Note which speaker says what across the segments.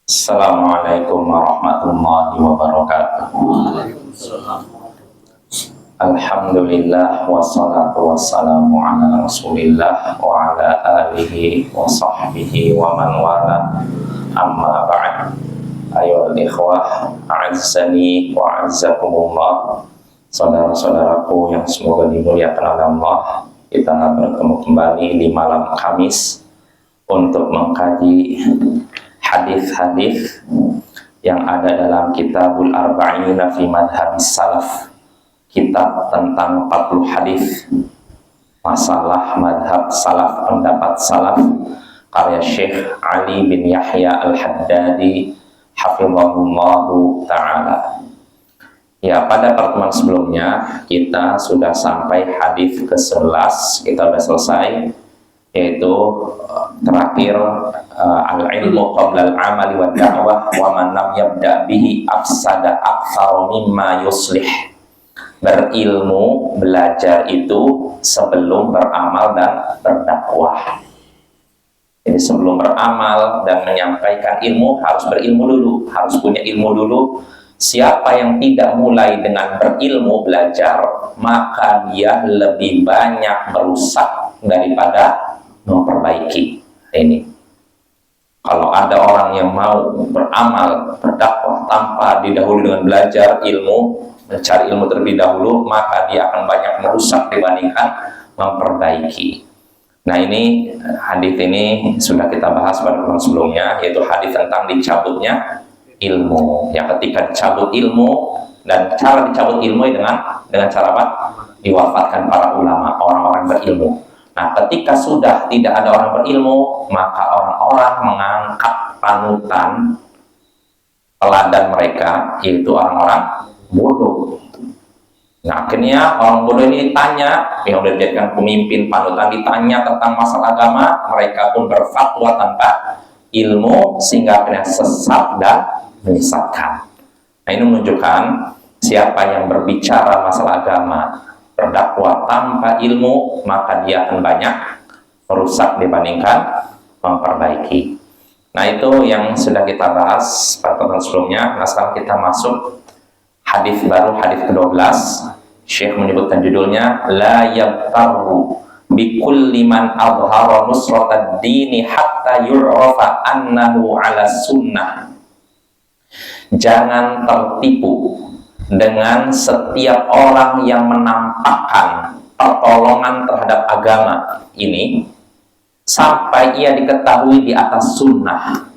Speaker 1: Assalamualaikum warahmatullahi wabarakatuh. Alhamdulillah wassalatu wassalamu ala rasulillah wa ala alihi wa sahbihi wa man wala, amma ba'd. Ayohal ikhwah, a'azzani wa a'azzakumullah, saudara-saudaraku yang semoga dimuliakan oleh Allah. Kita bertemu kembali di malam Kamis untuk mengkaji hadis-hadis yang ada dalam Kitabul Arba'ina fi Madhabis Salaf, kitab tentang 40 hadis masalah madhab salaf, pendapat salaf, karya Syekh Ali bin Yahya Al-Haddadi hafizahullahu ta'ala. Ya, pada pertemuan sebelumnya kita sudah sampai hadis ke-11, kita sudah selesai, yaitu terakhir al-ilmu qabla al-amali wa da'wah wa man lam yabda bihi afsada aktsara mimma yuslih. Berilmu, belajar itu sebelum beramal dan berdakwah. Jadi sebelum beramal dan menyampaikan ilmu harus berilmu dulu, harus punya ilmu dulu. Siapa yang tidak mulai dengan berilmu belajar, maka dia lebih banyak merusak daripada memperbaiki. Ini kalau ada orang yang mau beramal, berdakwah tanpa didahului dengan belajar ilmu, mencari ilmu terlebih dahulu, maka dia akan banyak merusak dibandingkan memperbaiki. Nah, ini hadis ini sudah kita bahas pada pertemuan sebelumnya, yaitu hadis tentang dicabutnya ilmu. Ya, ketika dicabut ilmu, dan cara dicabut ilmu dengan cara apa? Diwafatkan para ulama, orang-orang berilmu. Nah, ketika sudah tidak ada orang berilmu, maka orang-orang mengangkat panutan teladan mereka, yaitu orang-orang bodoh. Nah, akhirnya orang bodoh ini ditanya, yang sudah dijadikan pemimpin panutan, ditanya tentang masalah agama, mereka pun berfatwa tanpa ilmu, sehingga akhirnya sesat dan menyesatkan. Nah, ini menunjukkan siapa yang berbicara masalah agama, berdakwah tanpa ilmu, maka dia akan banyak merusak dibandingkan memperbaiki. Nah, itu yang sudah kita bahas pada pertemuan sebelumnya. Nah, sekarang kita masuk hadis baru, hadis ke-12. Syekh menyebutkan judulnya la yabtaru bikulli man adhara nusratad dini hatta yu'rafa annahu ala sunnah. Jangan tertipu dengan setiap orang yang menampakkan pertolongan terhadap agama ini sampai ia diketahui di atas sunnah.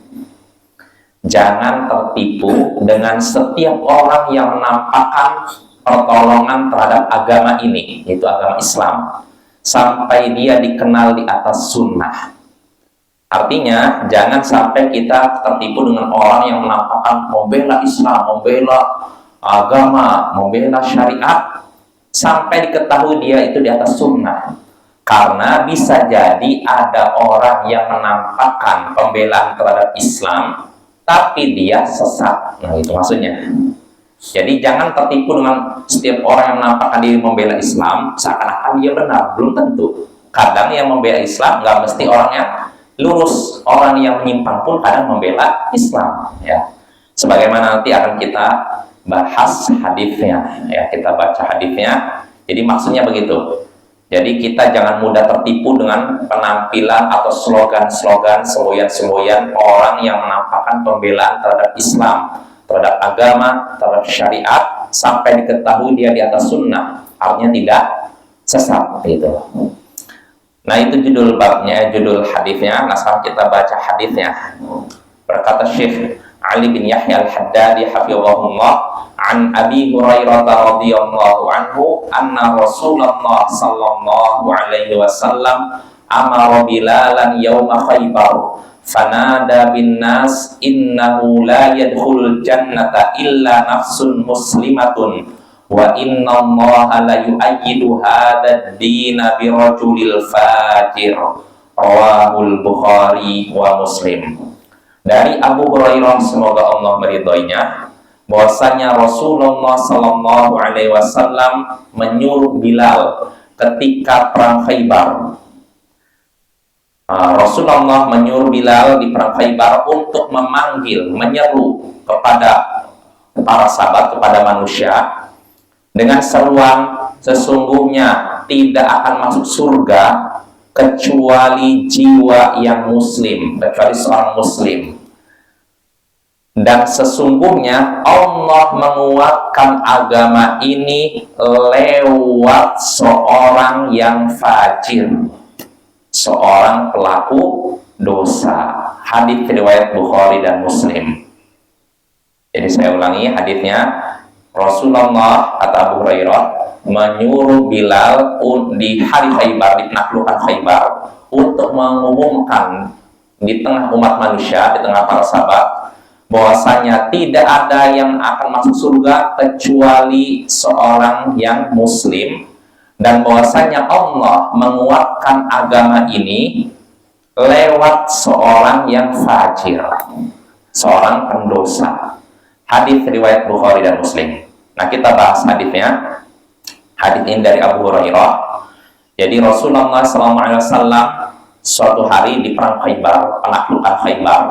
Speaker 1: Jangan tertipu dengan setiap orang yang menampakkan pertolongan terhadap agama ini, yaitu agama Islam, sampai dia dikenal di atas sunnah. Artinya, jangan sampai kita tertipu dengan orang yang menampakkan membela Islam, membela agama, membela syariat, sampai diketahui dia itu di atas sunnah. Karena bisa jadi ada orang yang menampakkan pembelaan terhadap Islam, tapi dia sesat. Nah, itu maksudnya. Jadi jangan tertipu dengan setiap orang yang menampakkan diri membela Islam seakan-akan dia benar. Belum tentu. Kadang yang membela Islam nggak mesti orangnya lurus. Orang yang menyimpang pun kadang membela Islam. Ya, sebagaimana nanti akan kita bahas hadisnya. Ya, kita baca hadisnya. Jadi maksudnya begitu. Jadi kita jangan mudah tertipu dengan penampilan atau slogan-slogan, semboyan-semboyan orang yang menampakkan pembelaan terhadap Islam, terhadap agama, terhadap syariat, sampai diketahui dia di atas sunnah. Artinya tidak sesat, gitu. Nah, itu judul babnya, judul hadisnya. Nah, sekarang kita baca hadisnya. Berkata Syekh Ali bin Yahya Al-Haddadi hafizahullah, an Abi Hurairah radhiyallahu anhu anna Rasulullah sallallahu alaihi wasallam amara Bilalan yauma Khaybar fanada bin nas innahu la yadkhulul jannata illa nafsun muslimatun wa inna allaha la yu'ayyidu hadha ad-dina bi rajulil fajir. Rawahul Bukhari wa Muslim. Dari Abu Hurairah, semoga Allah meridhoinya, bahwasanya Rasulullah Sallallahu Alaihi Wasallam menyuruh Bilal ketika perang Khaybar Rasulullah menyuruh Bilal di perang Khaybar untuk memanggil, menyeru kepada para sahabat, kepada manusia dengan seruan, sesungguhnya tidak akan masuk surga kecuali jiwa yang muslim, kecuali seorang muslim. Dan sesungguhnya Allah menguatkan agama ini lewat seorang yang fajir, seorang pelaku dosa. Hadits riwayat Bukhari dan Muslim. Jadi saya ulangi haditsnya. Rasulullah kata Abu Hurairah menyuruh Bilal di hari Khaybar, di penaklukan Khaybar, untuk mengumumkan di tengah umat manusia, di tengah para sahabat, bahwasanya tidak ada yang akan masuk surga kecuali seorang yang muslim, dan bahwasanya Allah menguatkan agama ini lewat seorang yang fajir, seorang pendosa. Hadis riwayat Bukhari dan Muslim. Nah, kita bahas hadisnya. Hadis ini dari Abu Hurairah. Jadi Rasulullah SAW suatu hari di perang Khaybar, penaklukan Khaybar.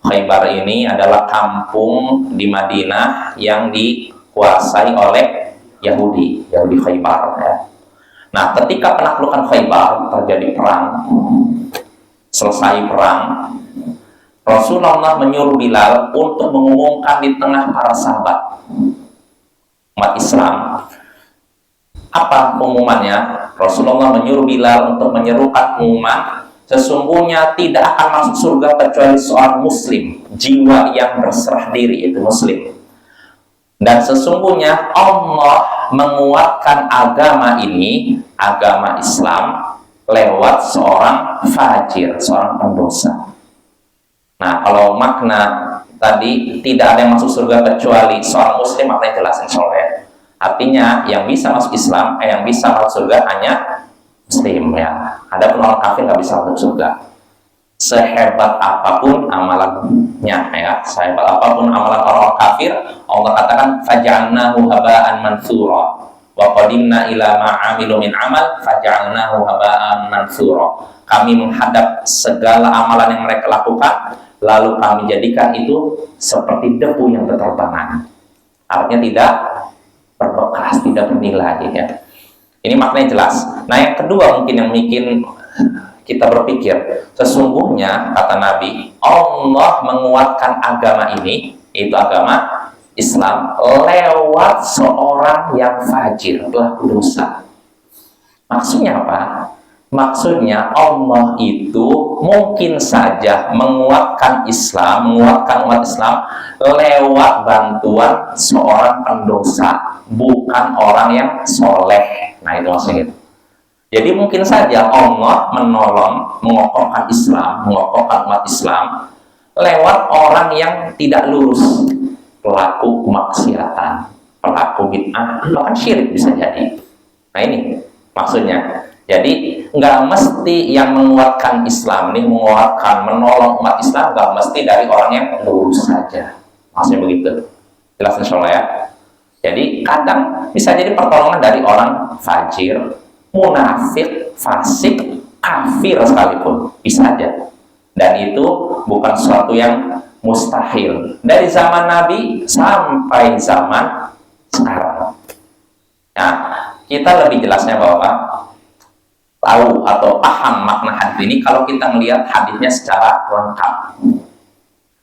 Speaker 1: Khaybar ini adalah kampung di Madinah yang dikuasai oleh Yahudi Khaybar. Ya. Nah, ketika penaklukan Khaybar terjadi perang, selesai perang, Rasulullah menyuruh Bilal untuk mengumumkan di tengah para sahabat umat Islam. Apa pengumumannya? Rasulullah menyuruh Bilal untuk menyerukan pengumuman, sesungguhnya tidak akan masuk surga kecuali seorang muslim, jiwa yang berserah diri, itu muslim. Dan sesungguhnya Allah menguatkan agama ini, agama Islam, lewat seorang fajir, seorang pendosa. Nah, kalau makna tadi tidak ada yang masuk surga kecuali seorang muslim, maknanya jelas insya Allah ya. Artinya yang bisa masuk Islam, yang bisa masuk surga hanya muslim ya. Ada pun orang kafir nggak bisa masuk surga. Sehebat apapun amalannya ya, sehebat apapun amalan orang kafir, Allah katakan faj'alnahu haba'an mansura wa qadimna ila ma 'amilu min amal faj'alnahu haba'an mansura. Kami menghadap segala amalan yang mereka lakukan, lalu kami jadikan itu seperti debu yang berterbangan. Artinya tidak berbekas, tidak bernilai ya. Ini maknanya jelas. Nah, yang kedua mungkin yang bikin kita berpikir, sesungguhnya kata Nabi, Allah menguatkan agama ini, yaitu agama Islam, lewat seorang yang fajir, pelaku dosa. Maksudnya apa? Maksudnya Allah itu mungkin saja menguatkan Islam, menguatkan umat Islam lewat bantuan seorang pendosa, bukan orang yang soleh. Nah, itu maksudnya. Jadi mungkin saja Allah menolong, mengokohkan Islam, mengokohkan umat Islam lewat orang yang tidak lurus, pelaku kemaksiatan, pelaku bid'ah, bahkan syirik bisa jadi. Nah, ini maksudnya. Jadi nggak mesti yang menguatkan Islam ini, menguatkan, menolong umat Islam, nggak mesti dari orang yang lurus saja. Maksudnya begitu. Jelas insya Allah ya. Jadi kadang bisa jadi pertolongan dari orang fajir, munafik, fasik, kafir sekalipun, bisa aja. Dan itu bukan sesuatu yang mustahil. Dari zaman Nabi sampai zaman sekarang. Nah, kita lebih jelasnya bahwa tahu atau paham makna hadis ini kalau kita melihat hadisnya secara lengkap.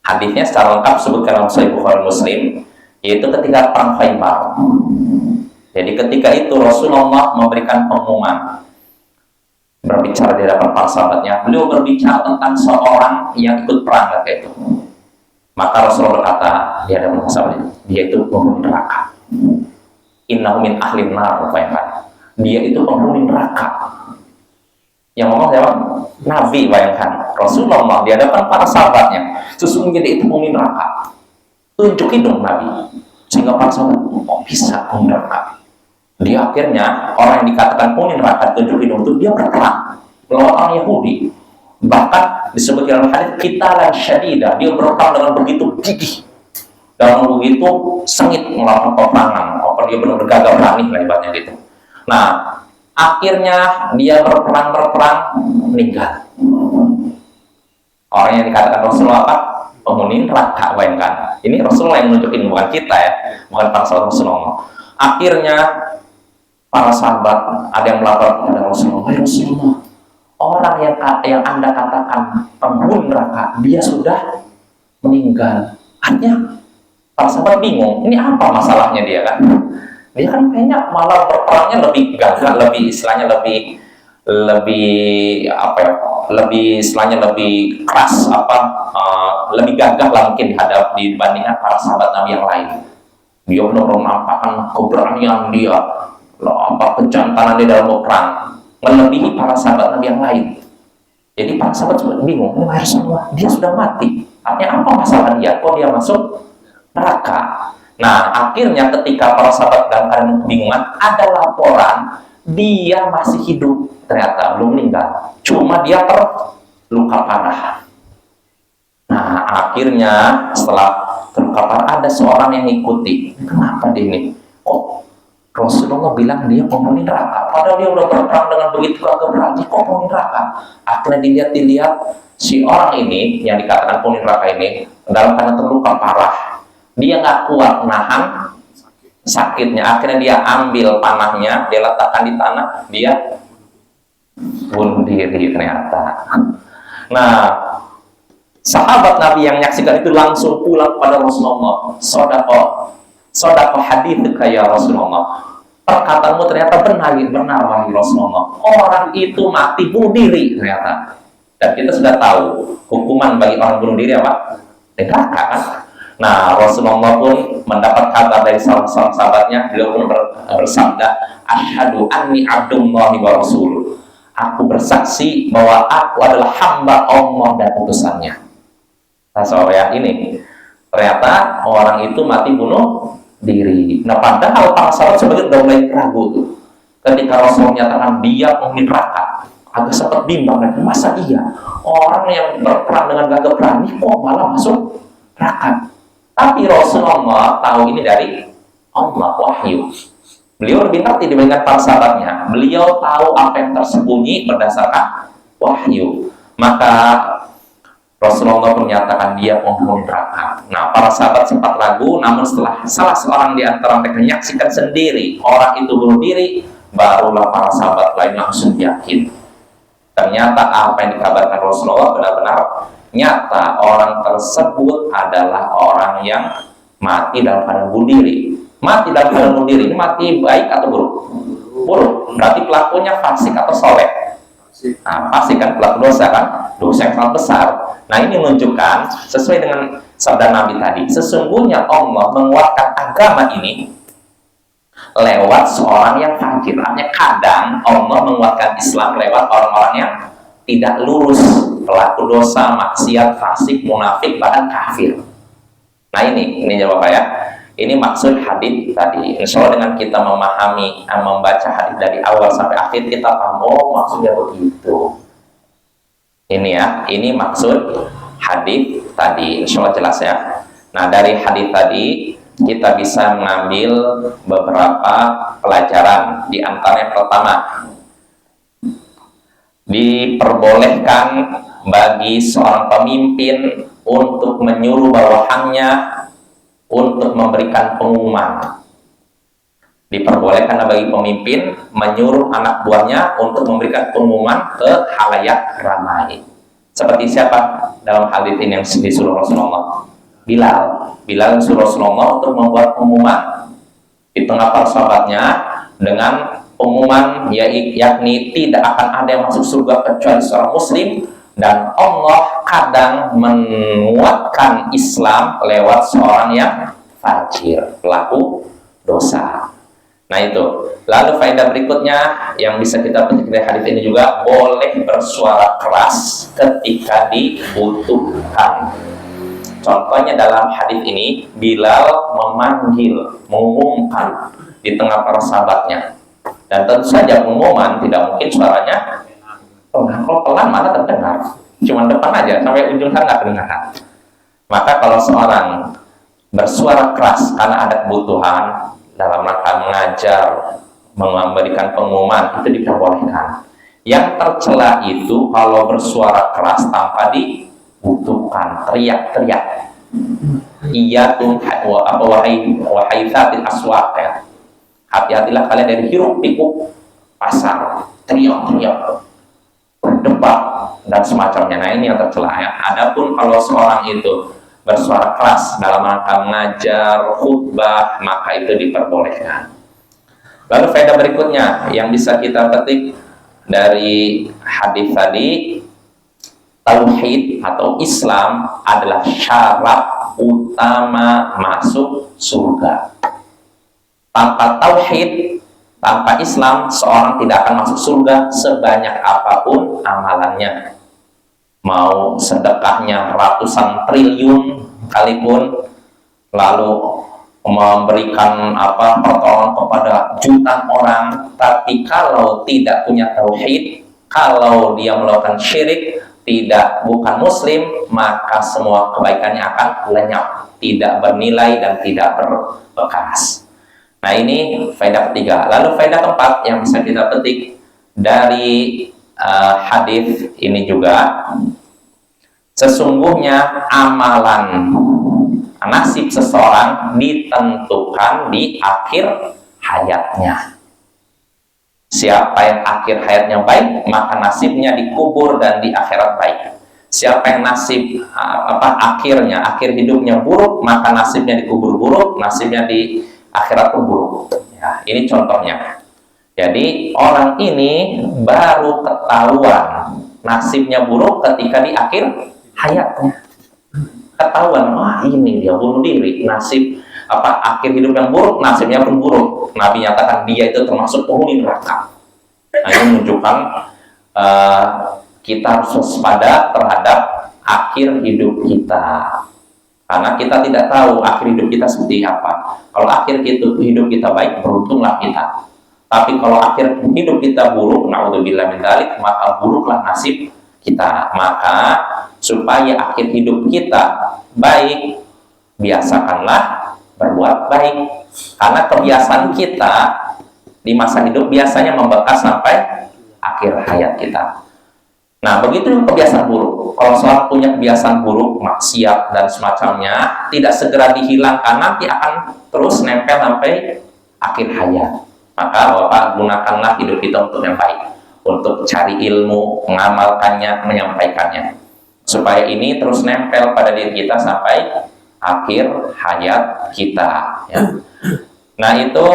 Speaker 1: Hadisnya secara lengkap sebutkan dalam Sahih Bukhari Muslim, yaitu ketika perang Khaybar. Jadi ketika itu Rasulullah memberikan pengumuman, berbicara di hadapan para sahabatnya. Beliau berbicara tentang seorang yang ikut perang kayak itu. Maka Rasulullah berkata di hadapan sahabatnya, dia itu penghuni neraka. Innahu min ahlin nar, dia itu penghuni neraka. Yang ngomong siapa? Nabi, bayangkan. Rasulullah di hadapan para sahabatnya, sesungguhnya dia itu penghuni neraka. Tunjukin dong Nabi. Sehingga para sahabat, oh bisa penghuni neraka. Dia akhirnya, orang yang dikatakan penghuni neraka, tunjukin dong itu, dia berperang melawan orang Yahudi. Bahkan disebut dalam hadis qitalan syadida, dia berperang dengan begitu gigih, dengan begitu sengit melawan peperangan. Dia benar-benar gagah berani lah ibaratnya gitu. Nah, akhirnya dia berperang meninggal. Orang yang dikatakan Rasulullah apa? Penghuni neraka, bayangkan. Ini Rasulullah yang menunjukin, bukan kita ya, bukan para sahabat Rasulullah. Akhirnya para sahabat ada yang melapor kepada Rasulullah, "Wahai Rasulullah, orang yang Anda katakan penghuni neraka, dia sudah meninggal." Artinya para sahabat bingung, ini apa masalahnya dia kan? Dia kan kayaknya malah berperangnya lebih gagah, lebih istilahnya lebih apa ya, lebih istilahnya lebih keras, lebih gagah lah mungkin dibandingkan para sahabat Nabi yang lain. Dia benar-benar menampakkan keberanian dia, kejantanan dia dalam berperang, melebihi para sahabat Nabi yang lain. Jadi para sahabat bingung, "Wahai Rasulullah, dia sudah mati. Artinya apa masalah dia? Kok dia masuk neraka?" Nah, akhirnya ketika para sahabat dalam keadaan kebingungan, ada laporan dia masih hidup, ternyata belum meninggal, cuma dia terluka parah. Nah, akhirnya setelah terluka parah ada seorang yang ngikuti. Kenapa dia ini? Kok Rasulullah bilang dia penghuni neraka, padahal dia udah berperang dengan begitu gagah berani, kok penghuni neraka? Akhirnya dilihat si orang ini yang dikatakan penghuni neraka ini dalam keadaan terluka parah. Dia nggak kuat nahan sakitnya, akhirnya dia ambil panahnya, dia letakkan di tanah, dia bunuh diri ternyata. Nah, sahabat Nabi yang menyaksikan itu langsung pulang kepada Rasulullah. Sodako hadits ya Rasulullah, perkataanmu ternyata benar wahai Rasulullah. Orang itu mati bunuh diri ternyata. Dan kita sudah tahu hukuman bagi orang bunuh diri apa? Neraka kan? Nah, Rasulullah pun mendapat kabar dari salah sahabatnya, beliau pun bersabda, "Asyhadu anni abdullahi wa rasuluh." Aku bersaksi bahwa aku adalah hamba Allah dan utusannya. Nah, ya ini ternyata orang itu mati bunuh diri. Nah, padahal para sahabat sebenarnya udah mulai ragu tuh. Ketika Rasulullah menyatakan dia penghuni neraka, agak sempat bimbang, masa iya orang yang berperang dengan gagah berani kok malah masuk neraka? Tapi Rasulullah tahu ini dari Allah, wahyu. Beliau lebih ngerti dibandingkan para sahabatnya. Beliau tahu apa yang tersembunyi berdasarkan wahyu. Maka Rasulullah menyatakan dia penghuni neraka. Nah, para sahabat sempat ragu, namun setelah salah seorang di antara mereka menyaksikan sendiri orang itu bunuh diri, barulah para sahabat lain langsung yakin. Ternyata apa yang dikabarkan Rasulullah benar-benar nyata. Orang tersebut adalah orang yang mati dalam keadaan bunuh diri. Mati dalam keadaan bunuh diri ini mati baik atau buruk? Buruk. Berarti pelakunya fasik atau soleh? Nah, fasik kan pelaku dosa kan? Dosa yang sangat besar. Nah, ini menunjukkan sesuai dengan sabda Nabi tadi. Sesungguhnya Allah menguatkan agama ini lewat seorang yang fajir. Artinya kadang Allah menguatkan Islam lewat orang-orang yang tidak lurus, pelaku dosa, maksiat, fasik, munafik, bahkan kafir. Nah, ini jawab ya. Ini maksud hadis tadi. Insya Allah dengan kita memahami, membaca hadis dari awal sampai akhir, kita paham, oh maksudnya begitu. Ini ya, ini maksud hadis tadi. Insya Allah jelas ya. Nah, dari hadis tadi kita bisa mengambil beberapa pelajaran. Di antaranya pertama, diperbolehkan bagi seorang pemimpin untuk menyuruh bawahannya untuk memberikan pengumuman. Diperbolehkan bagi pemimpin menyuruh anak buahnya untuk memberikan pengumuman ke khalayak ramai. Seperti siapa dalam hadis ini yang disuruh Rasulullah? Bilal disuruh Rasulullah untuk membuat pengumuman di tengah para sahabatnya dengan pengumuman yakni tidak akan ada yang masuk surga kecuali seorang muslim, dan Allah kadang menguatkan Islam lewat seorang yang fajir, pelaku dosa. Nah, itu. Lalu faedah berikutnya yang bisa kita petik dari hadis ini juga, boleh bersuara keras ketika dibutuhkan. Contohnya dalam hadis ini, Bilal memanggil, mengumumkan di tengah para sahabatnya. Dan tentu saja pengumuman tidak mungkin suaranya kalau pelan mana terdengar, cuma depan aja sampai ujung sana nggak kedengaran. Maka kalau seorang bersuara keras karena ada kebutuhan dalam rangka mengajar, memberikan pengumuman, itu diperbolehkan. Yang tercela itu kalau bersuara keras tanpa butuhkan, teriak-teriak. Iya tuh wahai tsatil aswaq ya. Hati-hatilah kalian dari hiruk pikuk pasar, teriak-teriak, berdebat dan semacamnya. Nah, ini yang tercela ya. Adapun kalau seorang itu bersuara keras dalam rangka mengajar, khutbah, maka itu diperbolehkan. Lalu faedah berikutnya yang bisa kita petik dari hadis tadi, tauhid atau Islam adalah syarat utama masuk surga. Tanpa tauhid, tanpa Islam, seorang tidak akan masuk surga sebanyak apapun amalannya. Mau sedekahnya ratusan triliun sekalipun, lalu memberikan pertolongan kepada jutaan orang, tapi kalau tidak punya tauhid, kalau dia melakukan syirik, bukan muslim, maka semua kebaikannya akan lenyap, tidak bernilai dan tidak berbekas. Nah, ini faedah ketiga. Lalu faedah keempat yang bisa kita petik dari hadis ini juga, sesungguhnya amalan nasib seseorang ditentukan di akhir hayatnya. Siapa yang akhir hayatnya baik, maka nasibnya dikubur dan di akhirat baik. Siapa yang nasib akhir hidupnya buruk, maka nasibnya dikubur buruk, nasibnya di akhirat pun buruk. Ya, ini contohnya. Jadi orang ini baru ketahuan nasibnya buruk ketika di akhir hayatnya. Ketahuan, wah ini dia bunuh diri, nasib akhir hidup yang buruk, nasibnya pun buruk. Nabi nyatakan dia itu termasuk penghuni neraka. Nah, ini menunjukkan kita harus waspada terhadap akhir hidup kita, karena kita tidak tahu akhir hidup kita seperti apa. Kalau akhir hidup kita baik, beruntunglah kita. Tapi kalau akhir hidup kita buruk, naudzubillah min dzalik, maka buruklah nasib kita. Maka supaya akhir hidup kita baik, biasakanlah berbuat baik, karena kebiasaan kita di masa hidup biasanya membekas sampai akhir hayat kita. Nah, begitu kebiasaan buruk. Kalau seorang punya kebiasaan buruk, maksiat dan semacamnya, tidak segera dihilangkan, nanti akan terus nempel sampai akhir hayat. Maka Bapak gunakanlah hidup kita untuk yang baik, untuk cari ilmu, mengamalkannya, menyampaikannya, supaya ini terus nempel pada diri kita sampai akhir hayat kita ya. Nah, itu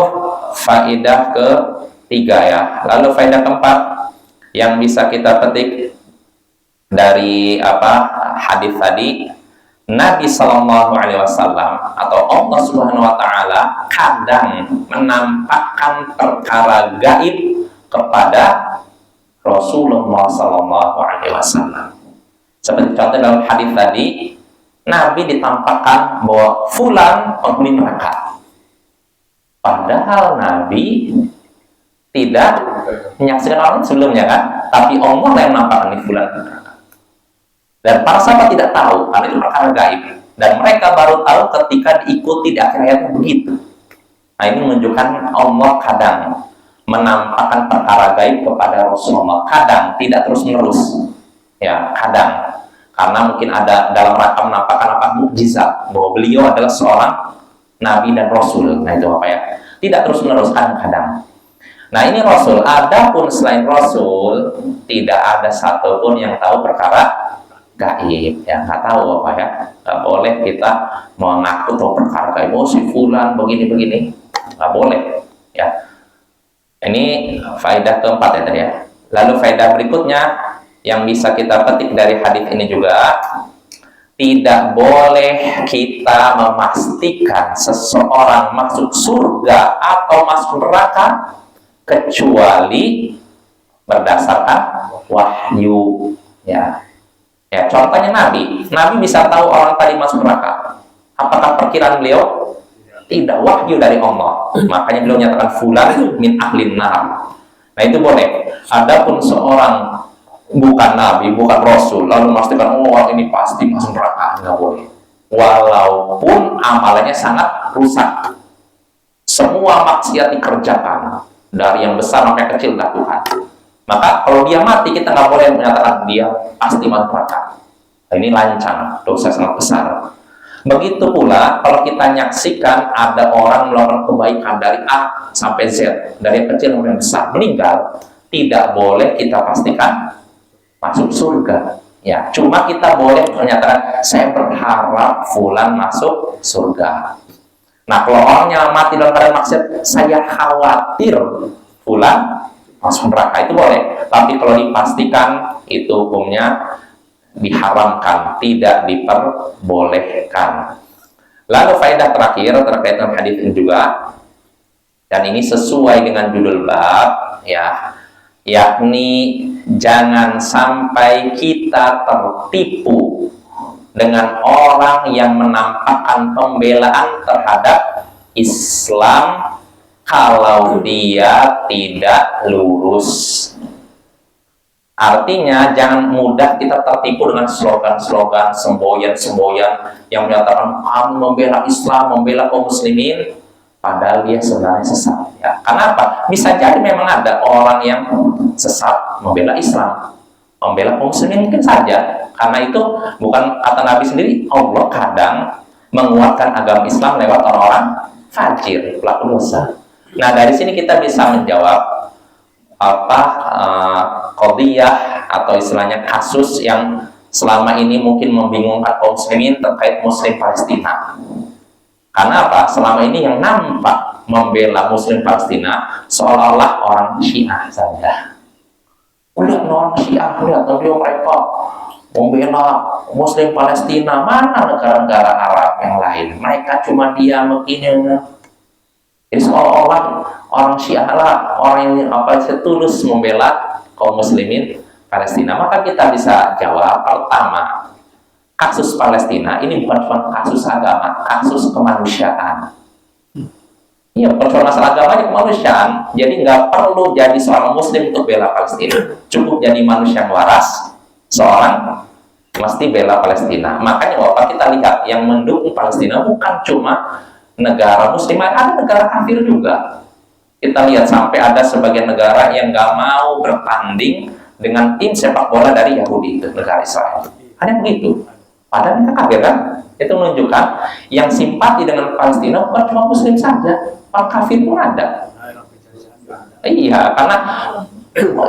Speaker 1: faedah ketiga ya. Lalu faedah keempat yang bisa kita petik dari hadis tadi, Nabi Shallallahu Alaihi Wasallam atau Allah Subhanahu Wa Taala kadang menampakkan perkara gaib kepada Rasulullah Shallallahu Alaihi Wasallam. Seperti contoh dalam hadis tadi, Nabi ditampakkan bahwa fulan penghuni neraka. Padahal Nabi tidak menyaksikan orang sebelumnya kan, tapi Allah yang menampakkan ini fulan neraka. Dan para sahabat tidak tahu, karena itu perkara gaib. Dan mereka baru tahu ketika diikuti di akhir hayatnya begitu. Nah, ini menunjukkan Allah kadang menampakkan perkara gaib kepada Rasulullah. Kadang, tidak terus-menerus. Ya, kadang. Karena mungkin ada dalam rangka menampakkan mukjizat bahwa beliau adalah seorang Nabi dan Rasul. Nah, itu ya. Tidak terus-menerus, kadang-kadang. Nah, ini Rasul. Adapun selain Rasul, tidak ada satupun yang tahu perkara gaib, ya nggak tahu ya. Nggak boleh kita mengaku tahu perkara gaib. Oh, si fulan begini-begini, nggak boleh ya. Ini faedah keempat ya tadi ya. Lalu faedah berikutnya yang bisa kita petik dari hadis ini juga, tidak boleh kita memastikan seseorang masuk surga atau masuk neraka kecuali berdasarkan wahyu ya. Ya, contohnya Nabi bisa tahu orang tadi masuk neraka. Apakah perkiraan beliau? Tidak, wahyu dari Allah. Makanya beliau nyatakan fulan min ahlin nar. Nah, itu boleh. Adapun seorang bukan Nabi, bukan Rasul, lalu memastikan orang ini pasti masuk neraka, nggak boleh. Walaupun amalannya sangat rusak, semua maksiat dikerjakan dari yang besar sampai kecil dilakukan. Maka kalau dia mati, kita nggak boleh menyatakan dia pasti masuk neraka. Ini lancang, dosa sangat besar. Begitu pula kalau kita menyaksikan ada orang melakukan kebaikan dari A sampai Z, dari yang kecil sampai yang besar, meninggal, tidak boleh kita pastikan masuk surga. Ya, cuma kita boleh menyatakan saya berharap fulan masuk surga. Nah, kalau orangnya mati dalam keadaan maksiat, saya khawatir fulan masuk neraka, itu boleh. Tapi kalau dipastikan, itu hukumnya diharamkan, tidak diperbolehkan. Lalu faedah terakhir terkait dengan hadis ini juga, dan ini sesuai dengan judul bab, ya, yakni jangan sampai kita tertipu dengan orang yang menampakkan pembelaan terhadap Islam kalau dia tidak lurus. Artinya jangan mudah kita tertipu dengan slogan-slogan, semboyan-semboyan yang menyatakan kami membela Islam, membela kaum muslimin, padahal dia sebenarnya sesat. Ya. Kenapa? Bisa jadi memang ada orang yang sesat membela Islam, membela kaum muslimin mungkin saja. Karena itu bukan kata Nabi sendiri, Allah kadang menguatkan agama Islam lewat orang-orang fajir, pelaku dosa. Nah, dari sini kita bisa menjawab qadhiyah atau istilahnya kasus yang selama ini mungkin membingungkan kaum muslimin terkait Muslim Palestina. Karena apa? Selama ini yang nampak membela Muslim Palestina seolah-olah orang Syiah saja. Lihat orang Syiah, lihat mereka membela Muslim Palestina. Mana negara-negara Arab yang lain? Mereka cuma diam begini. Jadi seolah-olah orang Syiah lah orang yang tulus membela kaum muslimin Palestina. Maka kita bisa jawab, pertama, kasus Palestina ini bukan cuma kasus agama, kasus kemanusiaan. Iya, persoalan masalah agama dan kemanusiaan. Jadi nggak perlu jadi seorang muslim untuk bela Palestina. Cukup jadi manusia yang waras, seorang mesti bela Palestina. Makanya Bapak kita lihat yang mendukung Palestina bukan cuma negara muslim, ada negara kafir juga. Kita lihat sampai ada sebagian negara yang nggak mau bertanding dengan tim sepak bola dari Yahudi, itu negara Israel. Ada yang begitu. Padahal mereka kafir kan? Itu menunjukkan yang simpati dengan Palestina bukan cuma muslim saja, orang kafir pun ada. Iya, karena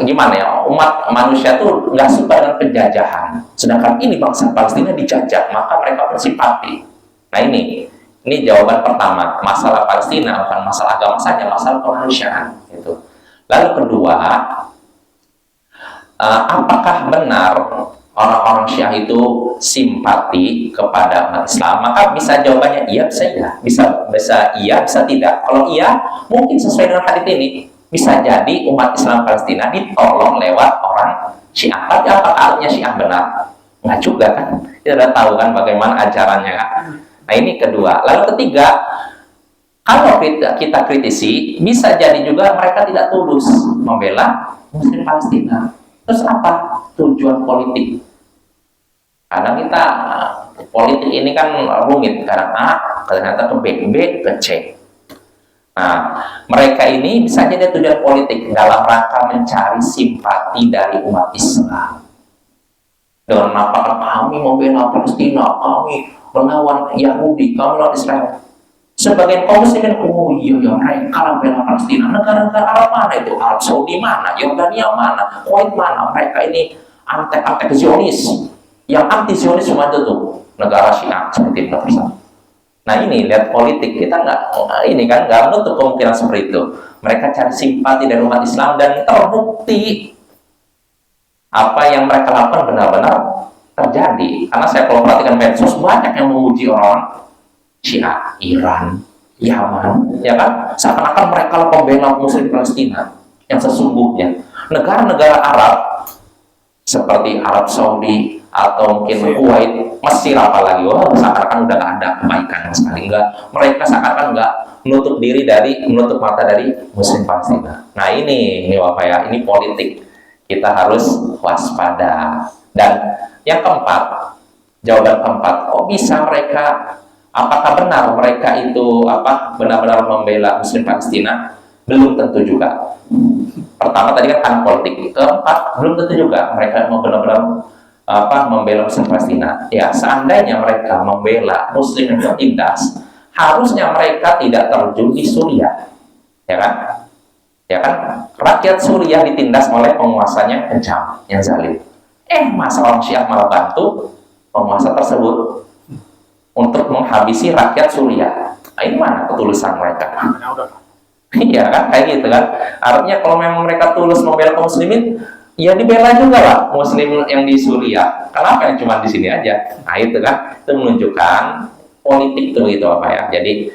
Speaker 1: gimana ya, umat manusia tuh nggak suka dengan penjajahan. Sedangkan ini bangsa Palestina dijajah, maka mereka bersimpati. Nah ini jawaban pertama, masalah Palestina bukan masalah agama saja, masalah kemanusiaan. Gitu. Lalu kedua, apakah benar orang-orang Syiah itu simpati kepada umat Islam? Maka bisa jawabannya iya, bisa iya, bisa iya, bisa tidak. Kalau iya, mungkin sesuai dengan hadits ini, bisa jadi umat Islam Palestina ditolong lewat orang Syiah. Tapi apakah artinya Syiah benar? Nggak juga kan? Kita udah tahu kan bagaimana ajarannya kan? Nah ini kedua. Lalu ketiga, kalau kita kritisi, bisa jadi juga mereka tidak tulus membela Muslim Palestina. Terus apa tujuan politik? Kadang kita politik ini kan rumit, kadang A, ternyata ke B, B ke C. Nah, mereka ini bisa jadi tujuan politik dalam rangka mencari simpati dari umat Islam. Dengan menampakkan kami membela Palestina, kami melawan Yahudi, kami melawan Israel. Sebagian kaum muslimin, oh iya ya mereka membela Palestina. Negara-negara Arab mana itu? Arab Saudi mana? Yordania mana? Kuwait mana? Mereka ini antek-antek Zionis. Yang anti Zionis cuma itu tuh negara Syiah seperti itu. Nah ini lihat politik kita nggak menutup kemungkinan seperti itu. Mereka cari simpati dari umat Islam dan terbukti apa yang mereka lakukan benar-benar terjadi. Karena saya kalau perhatikan medsos banyak yang memuji orang Syiah, Iran, Yaman, ya kan? Seakan-akan mereka pembela Muslim Palestina yang sesungguhnya. Negara-negara Arab seperti Arab Saudi atau mungkin Kuwait, Mesir apalagi, seakan-akan udah nggak ada kebaikan sekali. Mereka seakan-akan nggak menutup mata dari Muslim Palestina. Nah ini Bapak ya, ini politik. Kita harus waspada. Dan yang keempat, jawaban keempat, kok bisa mereka, apakah benar mereka itu benar-benar membela Muslim Palestina? Belum tentu juga. Pertama tadi kan politik. Keempat, belum tentu juga mereka mau benar-benar membela Muslim Palestina. Ya, seandainya mereka membela Muslim yang tertindas, harusnya mereka tidak terjun di Suriah, ya kan? Ya kan? Rakyat Suriah ditindas oleh penguasanya kejam, yang zalim. Masa orang Syiah malah bantu penguasa tersebut untuk menghabisi rakyat Suriah. Nah, ini mana ketulusan mereka? Iya kan, kayak gitu kan. Artinya kalau memang mereka tulus membela kaum muslimin, ya dibela juga lah Muslim yang di Suriah. Kenapa yang cuma di sini aja? Nah itu kan, itu menunjukkan politik itu gitu apa ya. Jadi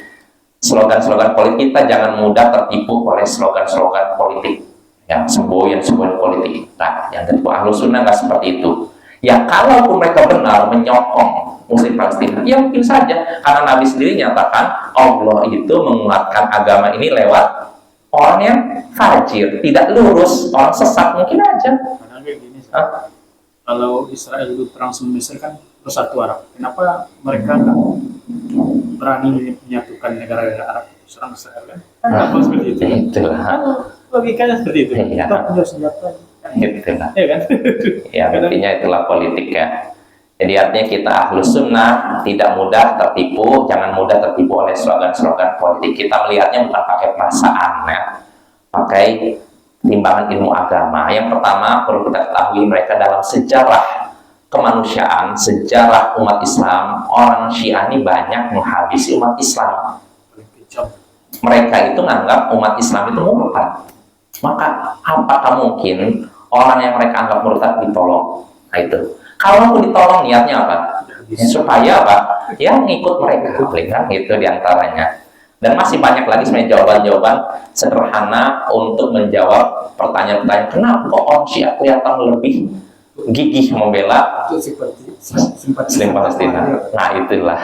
Speaker 1: slogan-slogan politik kita jangan mudah tertipu oleh slogan-slogan politik yang semboyan-semboyan politik. Nah, yang tertipu Ahlus Sunnah nggak seperti itu. Ya kalaupun mereka benar menyokong Muslim Palestina, ya mungkin saja karena Nabi sendiri nyatakan Allah itu menguatkan agama ini lewat orang yang fajir, tidak lurus, orang sesat mungkin aja.
Speaker 2: Karena kayak gini, kalau Israel itu perang sama Mesir kan bersatu Arab, kenapa mereka nggak berani menyatukan negara-negara Arab serang Israel kan? Kenapa seperti itu?
Speaker 1: Itulah.
Speaker 2: Logikanya seperti itu.
Speaker 1: Iya.
Speaker 2: Kita punya senjata.
Speaker 1: Itulah.
Speaker 2: Iya kan?
Speaker 1: Ya, intinya itulah politik ya. Jadi artinya kita Ahlus Sunnah tidak mudah tertipu, jangan mudah tertipu oleh slogan-slogan politik. Kita melihatnya bukan pakai perasaan ya, pakai timbangan ilmu agama. Yang pertama perlu kita ketahui, mereka dalam sejarah kemanusiaan, sejarah umat Islam, orang Syiah ini banyak menghabisi umat Islam. Mereka itu menganggap umat Islam itu murtad. Maka apakah mungkin orang yang mereka anggap murtad ditolong? Nah itu. Kalau ditolong niatnya apa? Ya, supaya apa? Ya ngikut mereka, kan? Gitu diantaranya. Dan masih banyak lagi sebenarnya jawaban-jawaban sederhana untuk menjawab pertanyaan-pertanyaan kenapa kok orang Syiah kelihatan lebih gigih membela Muslim Palestina. Nah itulah.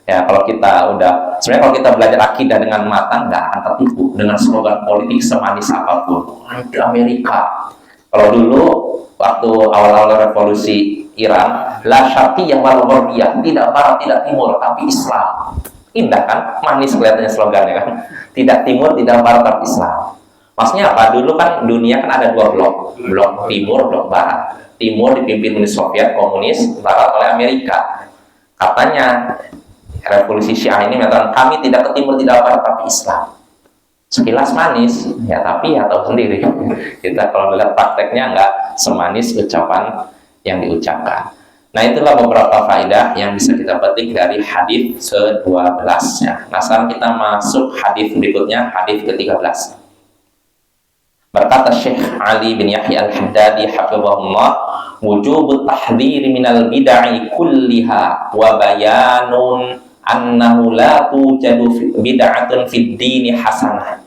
Speaker 1: Ya kalau kita sebenarnya kalau kita belajar akidah dengan matang nggak akan tertipu dengan slogan politik semanis apapun. Di Amerika. Kalau dulu waktu awal-awal revolusi Iran, la syarqiyah wal gharbiyah, tidak barat tidak timur tapi Islam. Indah kan, manis kelihatannya slogannya kan. Tidak timur, tidak barat tapi Islam. Maksudnya apa? Dulu kan dunia kan ada dua blok, blok timur, blok barat. Timur dipimpin Uni Soviet komunis, barat oleh Amerika. Katanya revolusi Syiah ini mengatakan kami tidak ke timur, tidak barat tapi Islam. Sekilas manis, ya tapi ya tahu sendiri kita kalau lihat prakteknya nggak semanis ucapan yang diucapkan. Nah itulah beberapa faedah yang bisa kita petik dari hadis ke-12 ya. Nah sekarang kita masuk hadis berikutnya, hadis ke-13. Berkata Syekh Ali bin Yahya Al-Haddadi hafizahullah, wujub tahdhir minal bid'ah kulliha wa bayanun annahu la tujadu bid'atun fid dini hasanah.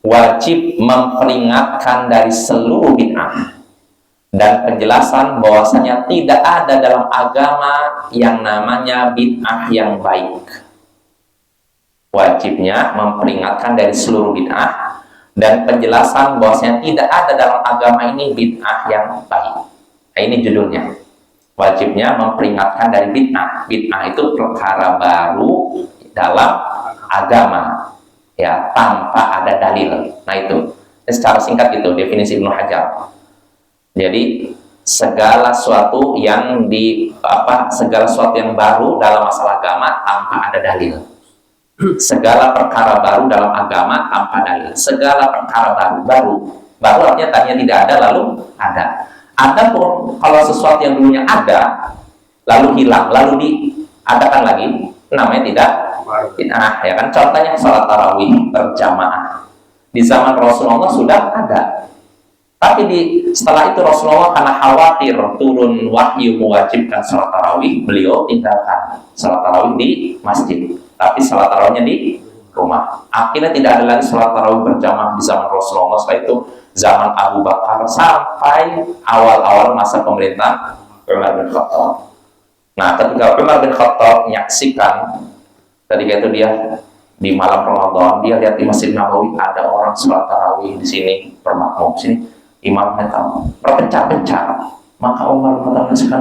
Speaker 1: Wajib memperingatkan dari seluruh bid'ah dan penjelasan bahwasanya tidak ada dalam agama yang namanya bid'ah yang baik. Wajibnya memperingatkan dari seluruh bid'ah dan penjelasan bahwasanya tidak ada dalam agama ini bid'ah yang baik. Nah, ini judulnya. Wajibnya memperingatkan dari bid'ah. Bid'ah itu perkara baru dalam agama, ya, tanpa ada dalil. Nah itu. Secara singkat itu definisi Ibnu Hajar. Jadi segala sesuatu yang segala sesuatu yang baru dalam masalah agama tanpa ada dalil. Segala perkara baru dalam agama tanpa dalil. Segala perkara baru artinya tadinya tidak ada lalu ada. Adapun kalau sesuatu yang dulunya ada lalu hilang lalu diadakan lagi, namanya tidak bid'ah, ya kan? Contohnya salat tarawih berjamaah di zaman Rasulullah sudah ada, tapi setelah itu Rasulullah karena khawatir turun wahyu mewajibkan salat tarawih, beliau tinggalkan salat tarawih di masjid, tapi salat tarawihnya di rumah. Akhirnya tidak ada lagi salat tarawih berjamaah di zaman Rasulullah. Setelah itu zaman Abu Bakar sampai awal-awal masa pemerintahan Umar bin Khattab. Nah, ketika Umar bin Khattab menyaksikan ketika itu dia di malam Ramadan, dia lihat di Masjid Nabawi ada orang sholat tarawih di sini bermakmum sini, imamnya tahu berpencar-pencar. Maka Umar bin Khattab menyaksikan,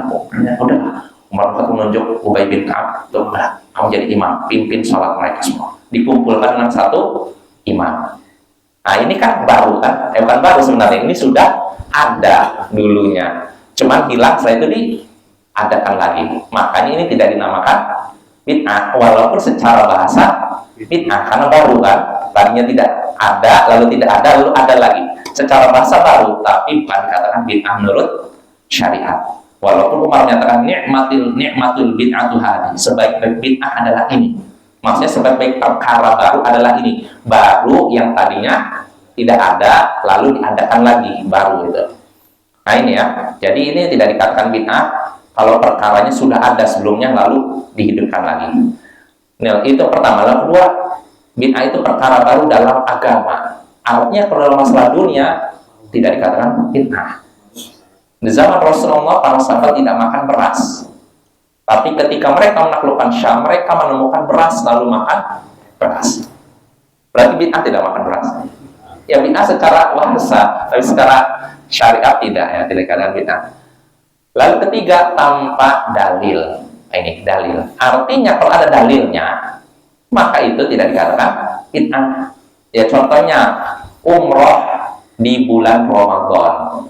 Speaker 1: udahlah. Umar bin Khattab menunjuk Ubay bin Ka'ab, udah kamu jadi imam, pimpin sholat mereka semua. Dikumpulkan dengan satu imam. Nah ini kan baru kan, bukan baru sebenarnya, ini sudah ada dulunya. Cuman hilang, setelah itu diadakan lagi. Makanya ini tidak dinamakan bid'ah, walaupun secara bahasa bid'ah, karena baru kan, tadinya tidak ada, lalu tidak ada, lalu ada lagi. Secara bahasa baru, tapi bukan dikatakan bid'ah menurut syariat. Walaupun Umar menyatakan ni'matul bid'atu hadhi, sebaik-baik bid'ah adalah ini. Maksudnya sebaik-baik perkara baru adalah ini. Baru yang tadinya tidak ada, lalu diadakan lagi baru itu. Nah ini ya, jadi ini tidak dikatakan bid'ah kalau perkaranya sudah ada sebelumnya lalu dihidupkan lagi. Nah, itu pertama. Lalu kedua, bid'ah itu perkara baru dalam agama. Artinya kalau dalam masalah dunia tidak dikatakan bid'ah. Di zaman Rasulullah, para sahabat tidak makan beras. Tapi ketika mereka menaklukkan Syam, mereka menemukan beras lalu makan beras. Berarti bid'ah tidak makan beras. Ya bid'ah secara bahasa, tapi secara syariat tidak, ya, tidak dikatakan bid'ah. Lalu ketiga, tanpa dalil. Ini dalil. Artinya kalau ada dalilnya, maka itu tidak dikatakan bid'ah. Ya contohnya umroh di bulan Ramadan.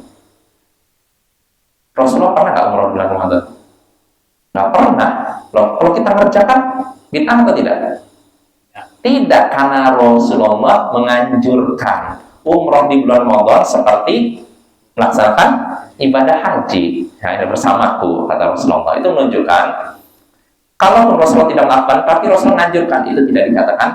Speaker 1: Rasulullah pernah nggak umroh di bulan Ramadan? Nggak pernah. Loh, kalau kita ngerjakan bid'ah atau tidak? Tidak, karena Rasulullah menganjurkan umroh di bulan Ramadan seperti melaksanakan ibadah haji. Ya, ini bersamaku, kata Rasulullah. Itu menunjukkan kalau Rasulullah tidak melakukan, tapi Rasulullah menganjurkan, itu tidak dikatakan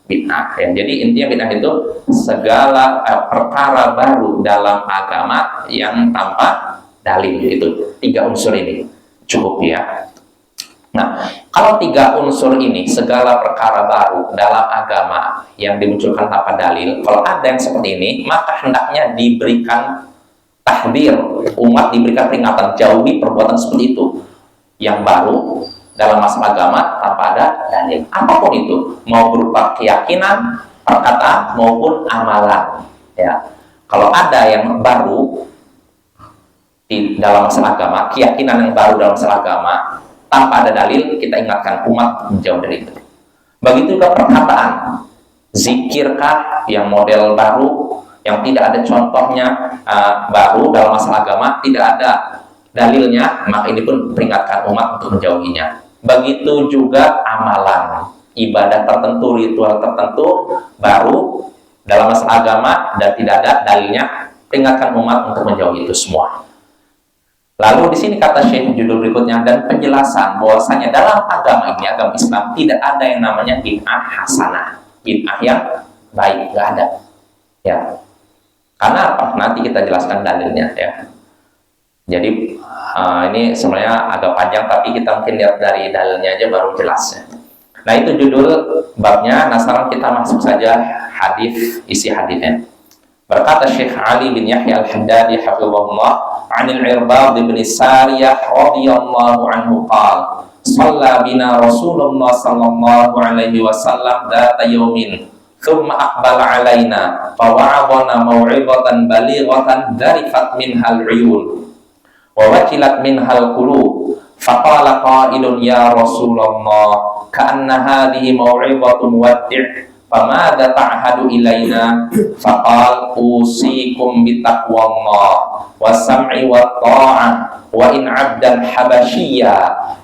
Speaker 1: bid'ah. Ya. Jadi intinya bid'ah itu segala perkara baru dalam agama yang tanpa dalil. Itu tiga unsur ini cukup ya. Nah, kalau tiga unsur ini, segala perkara baru dalam agama yang dimunculkan tanpa dalil, kalau ada yang seperti ini, maka hendaknya diberikan tahdir, umat diberikan peringatan, jauhi perbuatan seperti itu yang baru dalam masalah agama tanpa ada dalil. Apapun itu, mau berupa keyakinan, perkataan maupun amalan. Ya, kalau ada yang baru di dalam masalah agama, keyakinan yang baru dalam masalah agama tanpa ada dalil, kita ingatkan umat menjauh dari itu. Begitu juga perkataan, zikirkah yang model baru, yang tidak ada contohnya, baru dalam masalah agama, tidak ada dalilnya, maka ini pun peringatkan umat untuk menjauhinya. Begitu juga amalan, ibadah tertentu, ritual tertentu baru dalam masalah agama dan tidak ada dalilnya, peringatkan umat untuk menjauhi itu semua. Lalu di sini kata Syekh judul berikutnya, dan penjelasan bahwasanya dalam agama ini, agama Islam, tidak ada yang namanya bid'ah hasanah, bid'ah yang baik, nggak ada. Ya, karena apa? Nanti kita jelaskan dalilnya ya. Jadi ini sebenarnya agak panjang, tapi kita mungkin lihat dari dalilnya aja baru jelasnya. Nah itu judul babnya. Nah sekarang kita masuk saja hadis, isi hadisnya. Berkata Syekh Ali bin Yahya Al-Haddadi hafizahullah, "Anil Irbad bin Sariyah radhiyallahu anhu qala, shalla bina Rasulullah sallallahu alaihi wasallam data yaumin, thumma aqbala alaina, fa wa'adana maw'izatan balighatan darifat minhal 'uyun wa wakilat minhal qulub, faqala qailun ya Rasulullah, ka'anna hadhihi maw'izatun waddi', famadza ta'hadu ilaina, faqal usikum bitaqwallah was-sam'i wat-tha'ah wa in 'abdan habasyiya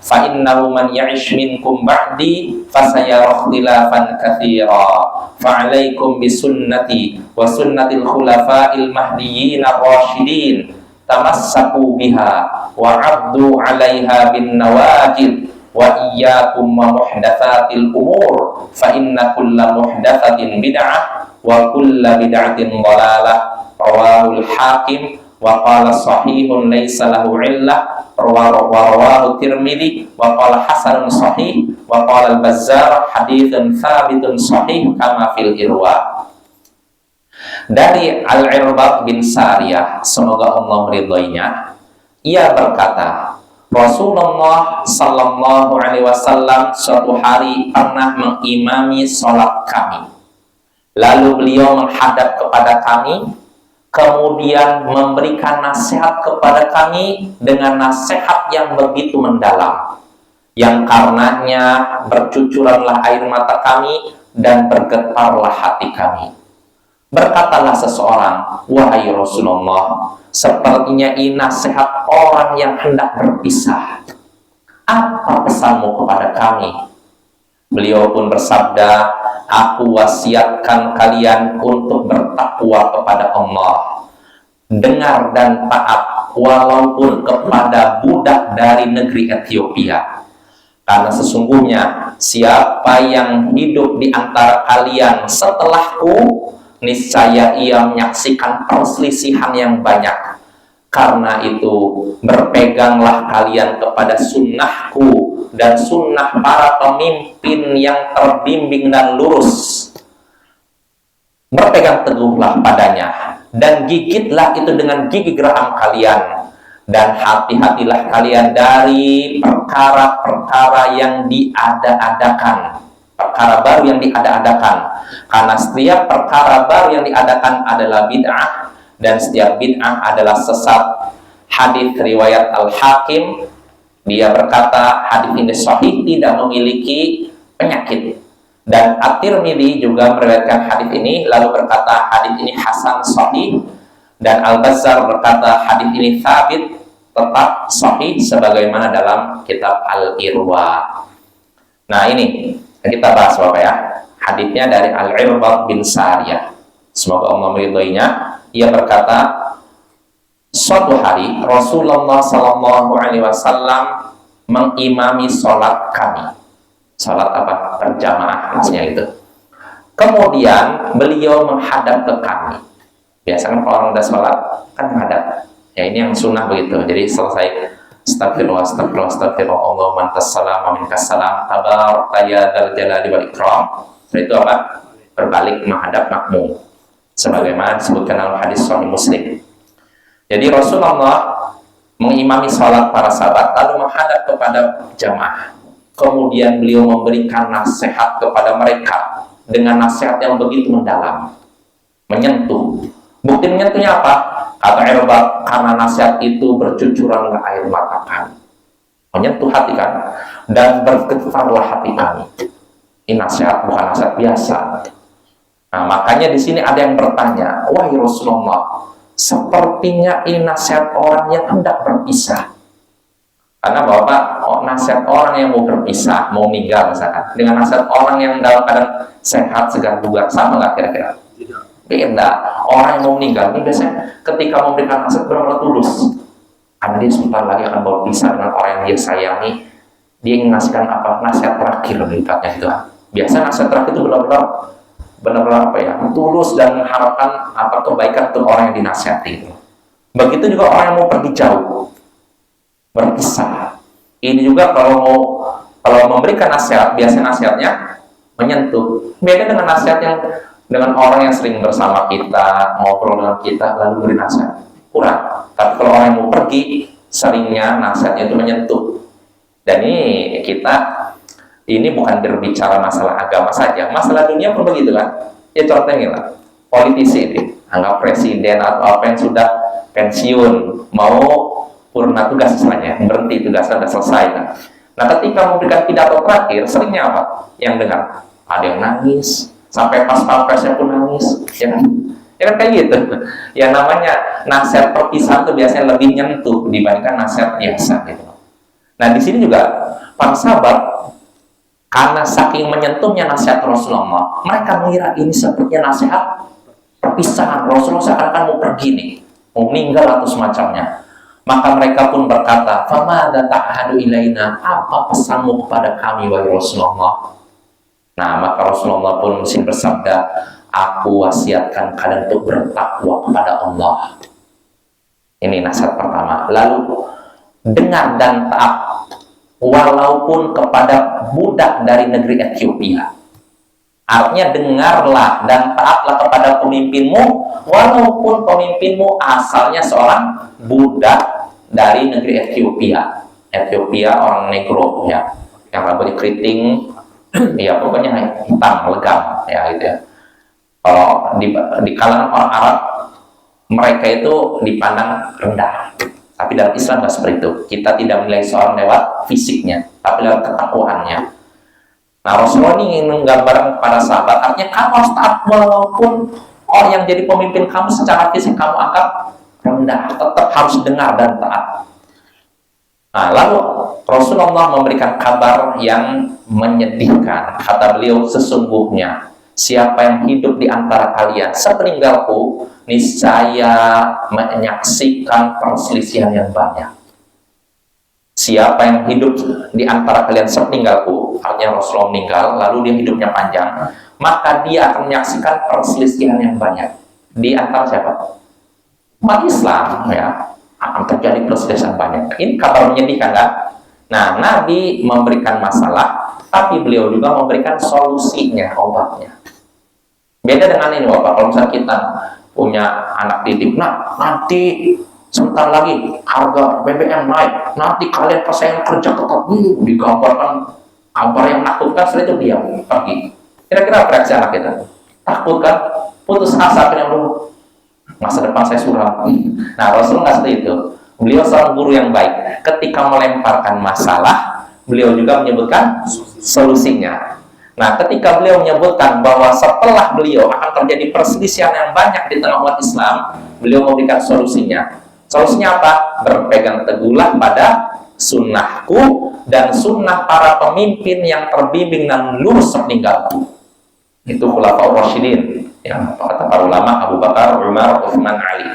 Speaker 1: fa innahu man ya'ish minkum ba'di fasayara ikhtilafan katsira fa 'alaikum bisunnati wa sunnatil khulafa'il mahdiyyin ar-rasyidin tamassaku biha wa 'addu 'alaiha bin nawajid wa iyyakum wa muhdatsatil umur fa inna kulla muhdatsatin bid'ah wa kulla bid'atin dhalalah. Rawahul Hakim wa qala sahihun laisa lahu illah, rawahu Tirmidzi wa qala hasanun sahih, wa qala al-Bazzar haditsun tsabitun sahih kama fil Irwa. Dari Al-Irbad bin Sariyah, semoga Allah meridhoinya, ia berkata, Rasulullah sallallahu alaihi wasallam suatu hari pernah mengimami sholat kami. Lalu beliau menghadap kepada kami, kemudian memberikan nasihat kepada kami dengan nasihat yang begitu mendalam, yang karenanya bercucuranlah air mata kami dan bergetarlah hati kami. Berkatalah seseorang, wahai Rasulullah, sepertinya ini nasihat orang yang hendak berpisah. Apa pesanmu kepada kami? Beliau pun bersabda, aku wasiatkan kalian untuk bertakwa kepada Allah, dengar dan taat walaupun kepada budak dari negeri Ethiopia. Karena sesungguhnya siapa yang hidup di antara kalian setelahku, niscaya ia menyaksikan perselisihan yang banyak. Karena itu berpeganglah kalian kepada sunnahku dan sunnah para pemimpin yang terbimbing dan lurus. Berpegang teguhlah padanya dan gigitlah itu dengan gigi geram kalian, dan hati-hatilah kalian dari perkara-perkara yang diada-adakan, perkara baru yang diada-adakan, karena setiap perkara baru yang diadakan adalah bid'ah, dan setiap bid'ah adalah sesat. Hadis riwayat Al-Hakim, dia berkata hadis ini sahih, tidak memiliki penyakit. Dan At-Tirmidzi juga meriwayatkan hadis ini, lalu berkata hadis ini hasan sahih. Dan Al-Bazzar berkata hadis ini thabit, tetap sahih sebagaimana dalam kitab Al-Irwa. Nah, ini kita bahas Bapak ya. Hadisnya dari Al-Irbad bin Sariyah, semoga Allah meridhoinya. Ia berkata, suatu hari Rasulullah SAW mengimami sholat kami. Sholat apa? Berjamaah maksudnya itu. Kemudian beliau menghadap ke kami. Biasanya kalau orang udah sholat kan menghadap. Ya, ini yang sunnah begitu. Jadi selesai astagfirullah, astagfirullah, astagfirullah, Allahumma antas salam wa minkas salam, tabarakta ya dzal jalali wal ikram. Itu apa? Berbalik menghadap makmum, sebagaimana disebutkan dalam hadis Sahih Muslim. Jadi Rasulullah mengimami sholat para sahabat lalu menghadap kepada jamaah. Kemudian beliau memberikan nasihat kepada mereka dengan nasihat yang begitu mendalam, menyentuh. Bukti menyentuhnya apa? Kata Irbad, karena nasihat itu bercucuranlah air mata kami, menyentuh hati kan, dan bergetarlah hati kami. Ini nasihat, bukan nasihat biasa. Nah, makanya di sini ada yang bertanya, wahai Rasulullah, sepertinya ini nasihat orang yang hendak berpisah. Karena Bapak, nasihat orang yang mau berpisah, mau meninggal misalkan, dengan nasihat orang yang dalam keadaan sehat, segar, bugar, sama nggak kira-kira? Beda. Orang yang mau meninggal ini biasanya ketika memberikan nasihat benar-benar tulus. Karena dia sebentar lagi akan berpisah dengan orang yang dia sayangi. Dia ingin ngasihkan apa? Nasihat terakhir berikutnya itu. Biasa nasihat terakhir itu benar-benar apa ya? Tulus dan mengharapkan apa kebaikan untuk orang yang dinasihati itu. Begitu juga orang yang mau pergi jauh, berpisah. Ini juga kalau memberikan nasihat, biasanya nasihatnya menyentuh. Beda dengan nasihat yang dengan orang yang sering bersama kita, ngobrol dengan kita, lalu beri nasihat. Kurang. Tapi kalau orang yang mau pergi, seringnya nasihatnya itu menyentuh. Dan ini bukan berbicara masalah agama saja, masalah dunia pun begitu kan. Ya contohnya lah, politisi ini, anggap presiden atau apa yang sudah pensiun, mau purna tugas istilahnya, berhenti tugasnya sudah selesai kan. Nah, ketika memberikan pidato terakhir, seringnya apa? Yang dengar, ada yang nangis, sampai pas pampresnya pun nangis, ya kan? Ya kan kayak gitu. Ya namanya nasihat perpisahan itu biasanya lebih nyentuh dibandingkan nasihat biasa gitu. Nah, di sini juga para sahabat karena saking menyentuhnya nasihat Rasulullah, mereka mengira ini sepertinya nasihat perpisahan. Rasulullah seakan-akan mau pergi nih, mau meninggal atau semacamnya. Maka mereka pun berkata, "Famada ta'hadu ilaina?" Apa pesanmu kepada kami wahai Rasulullah? Nah, maka Rasulullah pun mesti bersabda, aku wasiatkan kalian untuk bertakwa kepada Allah. Ini nasihat pertama. Lalu, dengar dan taat walaupun kepada budak dari negeri Ethiopia. Artinya dengarlah dan taatlah kepada pemimpinmu walaupun pemimpinmu asalnya seorang budak dari negeri Ethiopia. Ethiopia orang negro ya, yang rambutnya keriting, ya pokoknya hitam, legam ya gitu ya. Kalau di kalangan orang Arab mereka itu dipandang rendah. Tapi dalam Islam nggak seperti itu. Kita tidak menilai seorang lewat fisiknya, tapi lewat ketakwaannya. Nah, Rasulullah ini ingin menggambarkan kepada sahabat, artinya kamu harus taat walaupun orang yang jadi pemimpin kamu secara fisik kamu anggap rendah, tetap harus dengar dan taat. Nah, lalu Rasulullah memberikan kabar yang menyedihkan. Kata beliau, sesungguhnya siapa yang hidup di antara kalian sepeninggalku, niscaya menyaksikan perselisihan yang banyak. Siapa yang hidup di antara kalian sepeninggalku, artinya Rasulullah meninggal, lalu dia hidupnya panjang, maka dia akan menyaksikan perselisihan yang banyak. Di antara siapa? Umat Islam, ya, akan terjadi perselisihan banyak. Ini kabar menyedihkan, kan? Nah, Nabi memberikan masalah, tapi beliau juga memberikan solusinya, obatnya. Beda dengan ini, Bapak. Kalau misalnya kita punya anak didik, nah, nanti sebentar lagi harga BBM naik, nanti kalian persaingan kerja ketat, digambarkan kabar yang menakutkan, setelah itu diam, pergi. Kira-kira reaksi anak kita? Takut kan? Putus asa, akhirnya masa depan saya suram. Nah, Rasulullah nggak seperti itu. Beliau seorang guru yang baik. Ketika melemparkan masalah, beliau juga menyebutkan solusinya. Nah, ketika beliau menyebutkan bahwa setelah beliau akan terjadi perselisihan yang banyak di tengah umat Islam, beliau memberikan solusinya. Solusinya apa? Berpegang teguhlah pada sunnahku dan sunnah para pemimpin yang terbimbing dan lurus sepeninggalku. Itu khulafaur rasyidin. Ya, kata para ulama, Abu Bakar, Umar, Utsman, Ali.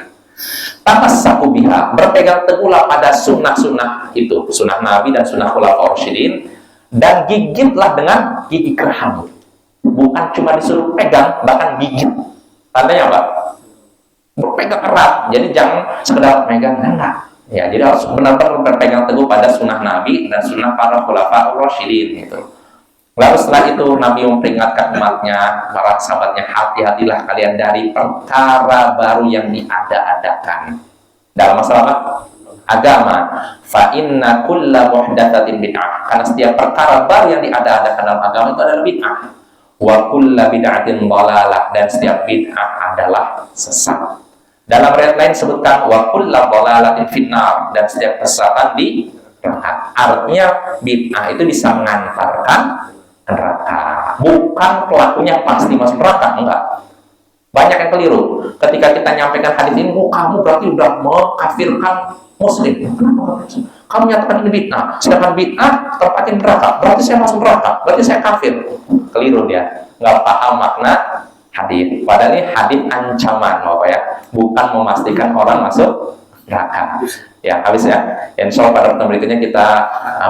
Speaker 1: Tamassaku biha, berpegang teguhlah pada sunnah-sunnah itu, sunnah Nabi dan sunnah khulafaur rasyidin, dan gigitlah dengan gigi geraham. Bukan cuma disuruh pegang, bahkan gigit. Tandanya apa? Berpegang erat. Jadi jangan sekedar pegang, enggak. Ya, jadi harus benar-benar berpegang teguh pada sunnah Nabi dan sunnah para khulafaur rasyidin gitu. Lalu setelah itu Nabi memperingatkan umatnya, para sahabatnya, hati-hatilah kalian dari perkara baru yang diada-adakan dalam masalah apa? Agama. Fa inna kulla muhdatsatin bid'ah. Karena setiap perkara baru yang diada-adakan dalam agama itu adalah bid'ah. Wa kulla bid'atin dhalalah, dan setiap bid'ah adalah sesat. Dalam riwayat lain sebutkan wa kulla dhalalatin finnar, dan setiap kesesatan di neraka. Artinya bid'ah itu bisa mengantarkan neraka. Bukan pelakunya pasti masuk neraka, enggak. Banyak yang keliru. Ketika kita nyampaikan hadis ini, oh, kamu berarti udah mengkafirkan muslim. Kamu nyatakan ini bid'ah. Sedangkan bid'ah tempatnya neraka. Berarti saya masuk neraka. Berarti saya kafir. Keliru dia. Enggak paham makna hadis. Padahal ini hadis ancaman, Bapak ya. Bukan memastikan orang masuk neraka. Ya, habis ya. Insya Allah pada pertemuan berikutnya kita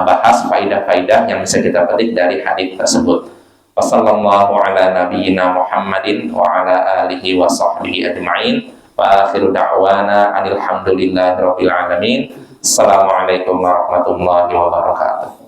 Speaker 1: bahas faidah-faidah yang bisa kita petik dari hadis tersebut. Wassallallahu ala nabiyyina Muhammadin wa ala alihi wa sahbihi ajma'in. Wa akhiru da'wana anil hamdulillahi rabbil alamin. Assalamualaikum warahmatullahi wabarakatuh.